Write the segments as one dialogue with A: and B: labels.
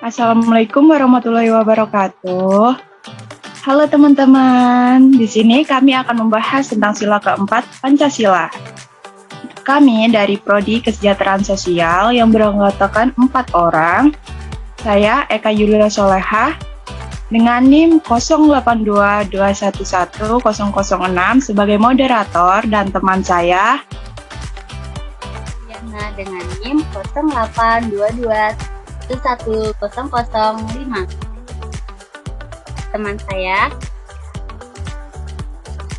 A: Assalamualaikum warahmatullahi wabarakatuh. Halo teman-teman, di sini kami akan membahas tentang sila keempat Pancasila. Kami dari Prodi Kesejahteraan Sosial yang beranggotakan 4 orang. Saya Eka Yulia Solehah dengan NIM 0822111006 sebagai moderator dan teman saya
B: Yana dengan NIM 0822111005. Teman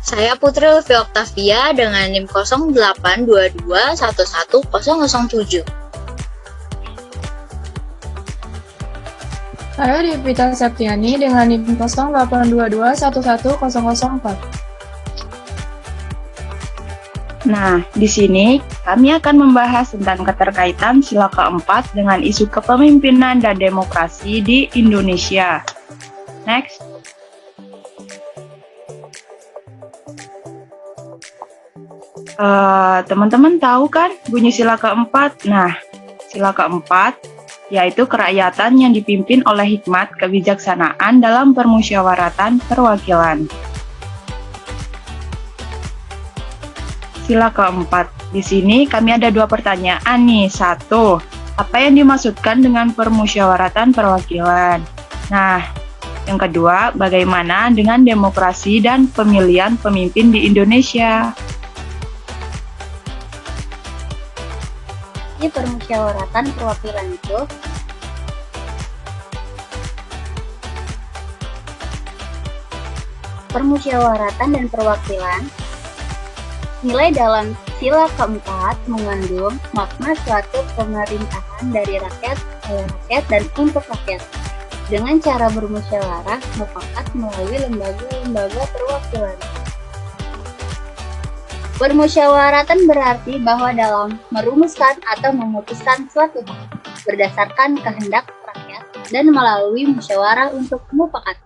B: saya
C: Putri Lutfi Oktavia dengan NIM 0822111007.
D: Saya Divita Septiani dengan NIM 0822111004.
A: Nah, di sini kami akan membahas tentang keterkaitan sila keempat dengan isu kepemimpinan dan demokrasi di Indonesia. Next. Teman-teman tahu kan bunyi sila keempat? Nah, sila keempat yaitu kerakyatan yang dipimpin oleh hikmat kebijaksanaan dalam permusyawaratan perwakilan. Sila keempat. Di sini kami ada 2 pertanyaan nih. 1. Apa yang dimaksudkan dengan permusyawaratan perwakilan? Nah, yang kedua, bagaimana dengan demokrasi dan pemilihan pemimpin di Indonesia?
B: di permusyawaratan perwakilan itu permusyawaratan dan perwakilan nilai dalam sila keempat mengandung makna suatu pemerintahan dari rakyat, oleh rakyat, dan untuk rakyat dengan cara bermusyawarah mufakat melalui lembaga-lembaga perwakilan. Permusyawaratan berarti bahwa dalam merumuskan atau memutuskan suatu hal berdasarkan kehendak rakyat dan melalui musyawarah untuk mufakat.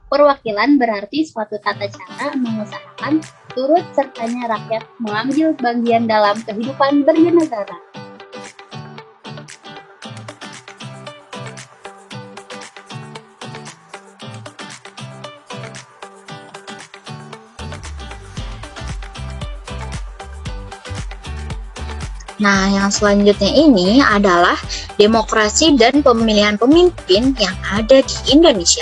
B: Perwakilan berarti suatu tata cara mengusahakan turut sertanya rakyat mengambil bagian dalam kehidupan bernegara.
C: Nah, yang selanjutnya ini adalah demokrasi dan pemilihan pemimpin yang ada di Indonesia.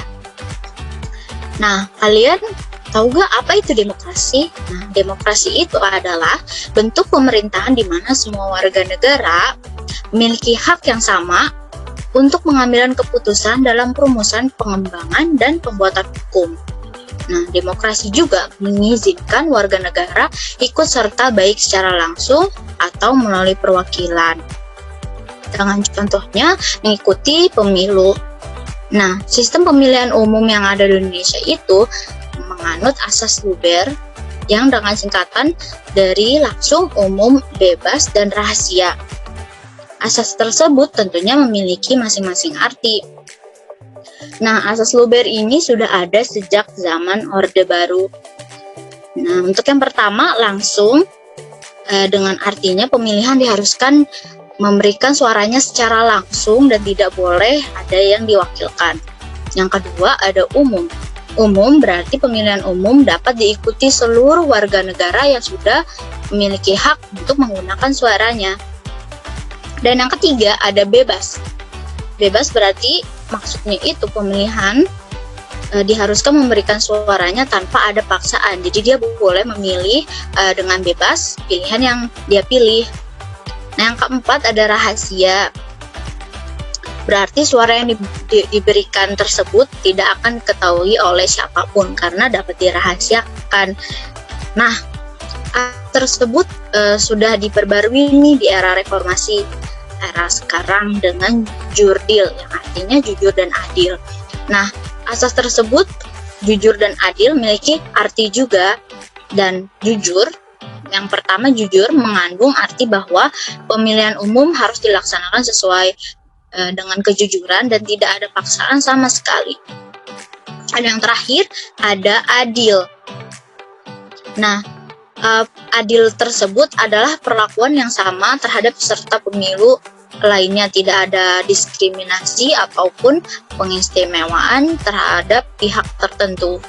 C: Nah, kalian tahu gak apa itu demokrasi? Nah, demokrasi itu adalah bentuk pemerintahan di mana semua warga negara memiliki hak yang sama untuk mengambil keputusan dalam perumusan pengembangan dan pembuatan hukum. Nah, demokrasi juga mengizinkan warga negara ikut serta baik secara langsung atau melalui perwakilan. Dengan contohnya mengikuti pemilu. Nah, sistem pemilihan umum yang ada di Indonesia itu menganut asas Luber yang dengan singkatan dari langsung, umum, bebas, dan rahasia. Asas tersebut tentunya memiliki masing-masing arti. Nah, asas Luber ini sudah ada sejak zaman Orde Baru. Nah, untuk yang pertama langsung dengan artinya pemilihan diharuskan memberikan suaranya secara langsung dan tidak boleh ada yang diwakilkan. Yang kedua ada umum. Umum berarti pemilihan umum dapat diikuti seluruh warga negara yang sudah memiliki hak untuk menggunakan suaranya. Dan yang ketiga ada bebas. Bebas berarti maksudnya itu pemilihan diharuskan memberikan suaranya tanpa ada paksaan. Jadi dia boleh memilih dengan bebas pilihan yang dia pilih. Nah, yang keempat ada rahasia. Berarti suara yang diberikan tersebut tidak akan diketahui oleh siapapun karena dapat dirahasiakan. Nah, tersebut sudah diperbarui nih di era reformasi, era sekarang dengan jurdil yang artinya jujur dan adil. Nah, asas tersebut jujur dan adil memiliki arti juga. Dan jujur, yang pertama jujur mengandung arti bahwa pemilihan umum harus dilaksanakan sesuai dengan kejujuran dan tidak ada paksaan sama sekali. Ada yang terakhir, ada adil. Nah, adil tersebut adalah perlakuan yang sama terhadap peserta pemilu lainnya, tidak ada diskriminasi ataupun pengistimewaan terhadap pihak tertentu.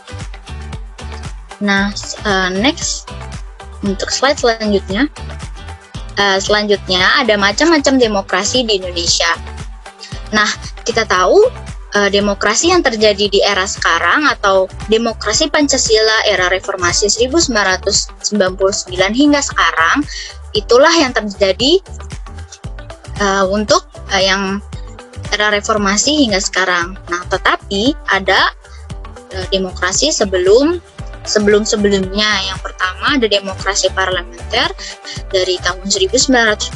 C: Nah, next untuk slide selanjutnya. Selanjutnya ada macam-macam demokrasi di Indonesia. Nah, kita tahu demokrasi yang terjadi di era sekarang atau demokrasi Pancasila era reformasi 1999 hingga sekarang, itulah yang terjadi untuk yang era reformasi hingga sekarang. Nah, tetapi ada demokrasi sebelum-sebelumnya. Yang pertama ada demokrasi parlementer dari tahun 1945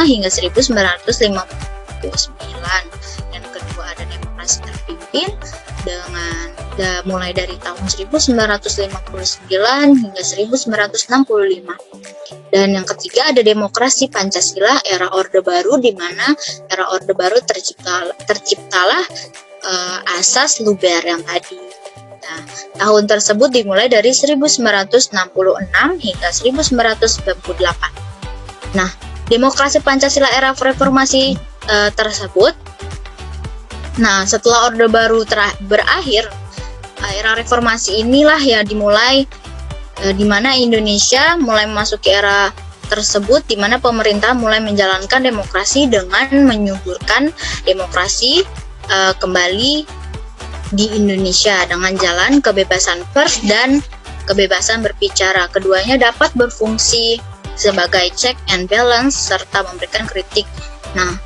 C: hingga 1959. Yang kedua ada demokrasi terpimpin mulai dari tahun 1959 hingga 1965. Dan yang ketiga ada demokrasi Pancasila era Orde Baru, di mana era Orde Baru terciptalah asas Luber yang tadi. Nah, tahun tersebut dimulai dari 1966 hingga 1998. Nah, demokrasi Pancasila era reformasi tersebut, nah setelah Orde Baru berakhir, era reformasi inilah ya dimulai di mana Indonesia mulai memasuki era tersebut, di mana pemerintah mulai menjalankan demokrasi dengan menyuburkan demokrasi kembali di Indonesia dengan jalan kebebasan pers dan kebebasan berbicara. Keduanya dapat berfungsi sebagai check and balance serta memberikan kritik. Nah,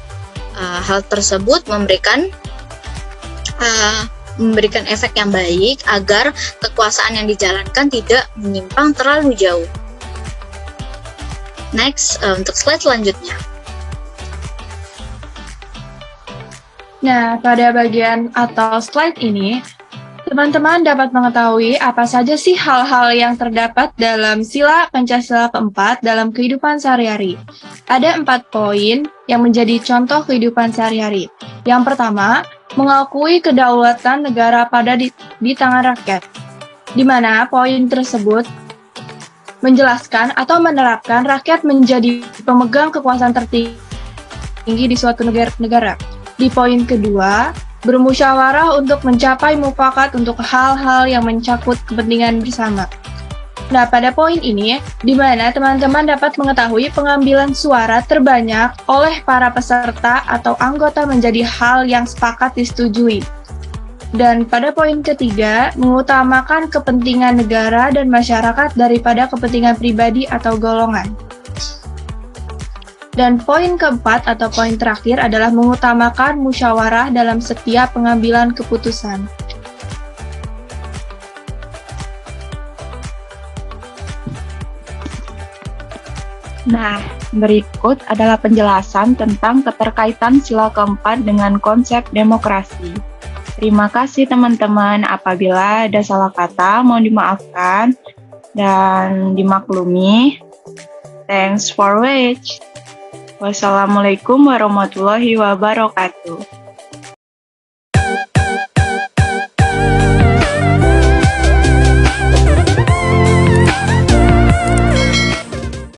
C: hal tersebut memberikan efek yang baik agar kekuasaan yang dijalankan tidak menyimpang terlalu jauh. Next, untuk slide selanjutnya.
D: Nah, pada bagian atau slide ini, teman-teman dapat mengetahui apa saja sih hal-hal yang terdapat dalam sila Pancasila keempat dalam kehidupan sehari-hari. Ada 4 poin yang menjadi contoh kehidupan sehari-hari. Yang pertama, mengakui kedaulatan negara pada di tangan rakyat, di mana poin tersebut menjelaskan atau menerapkan rakyat menjadi pemegang kekuasaan tertinggi di suatu negara. Di poin kedua, bermusyawarah untuk mencapai mufakat untuk hal-hal yang mencakup kepentingan bersama. Nah, pada poin ini, di mana teman-teman dapat mengetahui pengambilan suara terbanyak oleh para peserta atau anggota menjadi hal yang sepakat disetujui. Dan pada poin ketiga, mengutamakan kepentingan negara dan masyarakat daripada kepentingan pribadi atau golongan. Dan poin keempat atau poin terakhir adalah mengutamakan musyawarah dalam setiap pengambilan keputusan.
A: Nah, berikut adalah penjelasan tentang keterkaitan sila keempat dengan konsep demokrasi. Terima kasih teman-teman, apabila ada salah kata mohon dimaafkan dan dimaklumi. Thanks for watching. Wassalamualaikum warahmatullahi wabarakatuh.